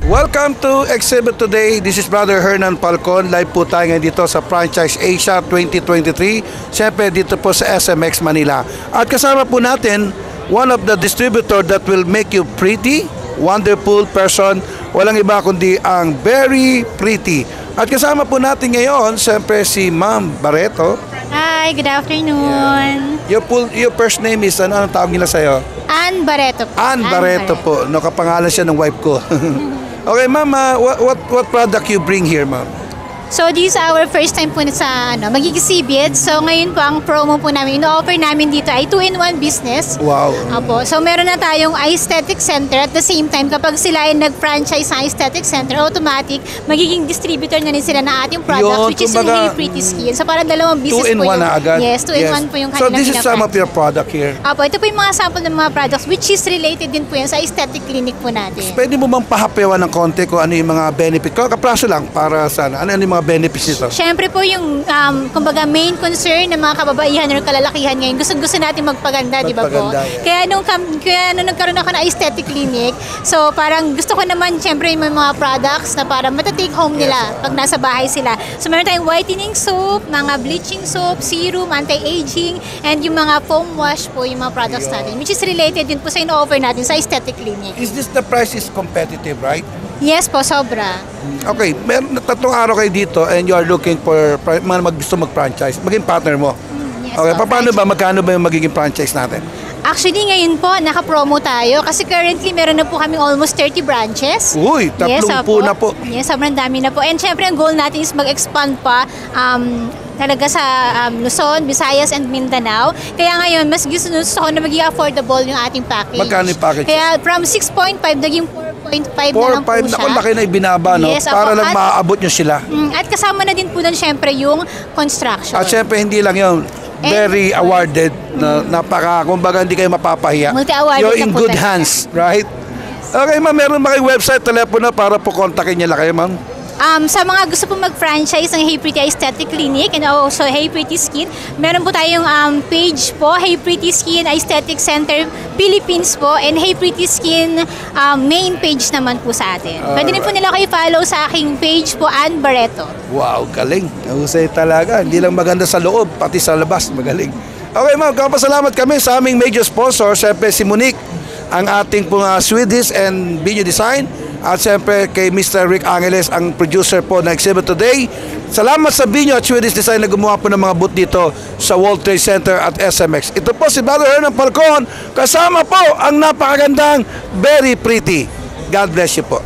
Welcome to Exhibit Today. This is Brother Hernan Falcon. Live po tayo ngayon dito sa Franchise Asia 2023. Siyempre dito po sa SMX Manila. At kasama po natin one of the distributor that will make you pretty, wonderful person. Walang iba kundi ang Very Pretty. At kasama po natin ngayon, siyempre si Ma'am Barreto. Hi, good afternoon. Your first name is, anong tawag nila sa'yo? Ann Barreto po. Ann Barreto po. No, kapangalan siya ng wife ko. Okay, ma'am, what product you bring here, ma'am? So, this is our first time po sa mag-exhibit. So, ngayon po, ang promo po namin, ino-offer namin dito ay 2-in-1 business. Wow. Opo. So, meron na tayong aesthetic center. At the same time, kapag sila ay nag-franchise sa aesthetic center, automatic, magiging distributor na rin sila ng ating product, which is yung Hey Pretty Skin. So, parang dalawang business po 2-in-1 na agad? Yes, 2-in-1 po yung kanilang So, this is some of your product here? Opo, ito po yung mga sample ng mga products, which is related din po yan sa aesthetic clinic po natin. Pwede mo bang pahapewan ng konti kung ano yung mga benefit? Kapraso lang para sana. Ano yung mga benefits nito? Siyempre po yung kumbaga main concern ng mga kababaihan or kalalakihan ngayon, gusto natin magpaganda, di ba po? Yeah. Kaya nung nagkaroon ako ng aesthetic clinic, so parang gusto ko naman siyempre yung mga products na para matatake home nila pag nasa bahay sila. So meron tayong whitening soap, mga bleaching soap, serum, anti-aging, and yung mga foam wash po yung mga products natin, which is related din po sa in-offer natin sa aesthetic clinic. Is this the price is competitive, right? Yes po, sobra. Okay, meron 3 araw kayo dito and you are looking for mga gusto mag-franchise, maging partner mo. Yes, Okay, po, paano ba, magkano ba yung magiging franchise natin? Actually, ngayon po, naka-promo tayo kasi currently meron na po kaming almost 30 branches. Uy, 30 na po. Yes, sobrang dami na po. And syempre, ang goal natin is mag-expand pa talaga sa Luzon, Visayas, and Mindanao. Kaya ngayon, mas gusto ko na maging affordable yung ating package. Magkano yung package? Kaya from 6.5, naging 4.5 na lang po siya. 4.5, naku, laki na ibinaba, no? Yes, para lang at maaabot nyo sila. At kasama na din po doon syempre yung construction. At syempre, hindi lang yun. Very awarded, kumbaga hindi kayo mapapahiya. Multi-awarded You're in na po good talaga. hands, right? Okay, ma'am, meron ba kayong website, telepono para po kontakin nila kayo, ma'am? Sa mga gusto po mag-franchise ng Hey Pretty Aesthetic Clinic and also Hey Pretty Skin, meron po tayong page po, Hey Pretty Skin Aesthetic Center Philippines po, and Hey Pretty Skin main page naman po sa atin. Pwede rin po nila kayo follow sa aking page po, Ann Barreto. Wow, galing. Husay talaga. Hindi lang maganda sa loob, pati sa labas, magaling. Okay, ma'am, kapasalamat kami sa aming major sponsor, siyempre si Monique, ang ating Swedish and video design. At siyempre kay Mr. Rick Angeles, ang producer po na Exhibit Today. Salamat sa Binyo at Swedish Design na gumawa po ng mga booth dito sa World Trade Center at SMX. Ito po si Brother Hernan Falcon, kasama po ang napakagandang Very Pretty. God bless you po.